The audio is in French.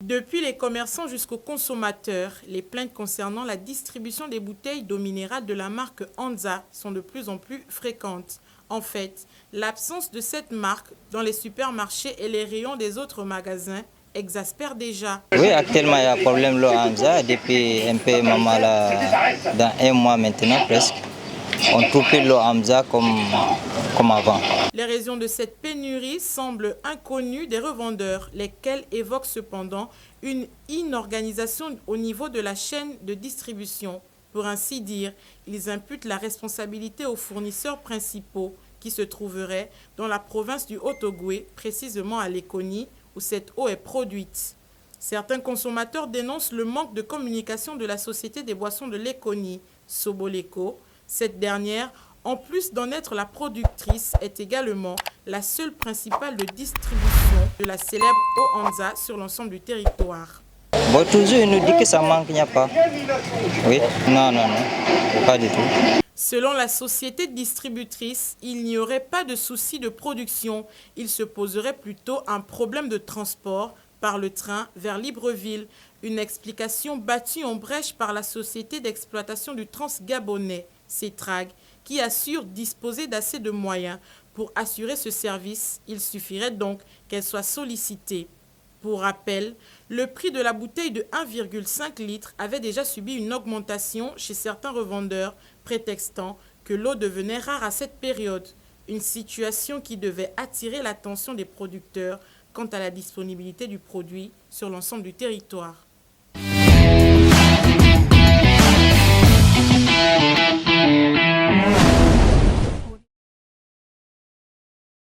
Depuis les commerçants jusqu'aux consommateurs, les plaintes concernant la distribution des bouteilles d'eau minérale de la marque Hansa sont de plus en plus fréquentes. En fait, l'absence de cette marque dans les supermarchés et les rayons des autres magasins exaspère déjà. Oui, actuellement, il y a un problème l'eau Hamza depuis un peu, maman, là, dans un mois maintenant presque. On trouve plus l'eau Hamza comme avant. Les raisons de cette pénurie semblent inconnues des revendeurs, lesquels évoquent cependant une inorganisation au niveau de la chaîne de distribution. Pour ainsi dire, ils imputent la responsabilité aux fournisseurs principaux qui se trouveraient dans la province du Haut-Ogooué, précisément à Léconie, où cette eau est produite. Certains consommateurs dénoncent le manque de communication de la Société des boissons de Léconie, Soboleco. Cette dernière, en plus d'en être la productrice, est également la seule principale de distribution de la célèbre eau Hansa sur l'ensemble du territoire. Bon, toujours, il nous dit que ça manque, il n'y a pas. Oui, non, pas du tout. Selon la société distributrice, il n'y aurait pas de souci de production. Il se poserait plutôt un problème de transport par le train vers Libreville. Une explication battue en brèche par la société d'exploitation du Transgabonais, CETRAG, qui assure disposer d'assez de moyens pour assurer ce service. Il suffirait donc qu'elle soit sollicitée. Pour rappel, le prix de la bouteille de 1,5 litre avait déjà subi une augmentation chez certains revendeurs, prétextant que l'eau devenait rare à cette période. Une situation qui devait attirer l'attention des producteurs quant à la disponibilité du produit sur l'ensemble du territoire.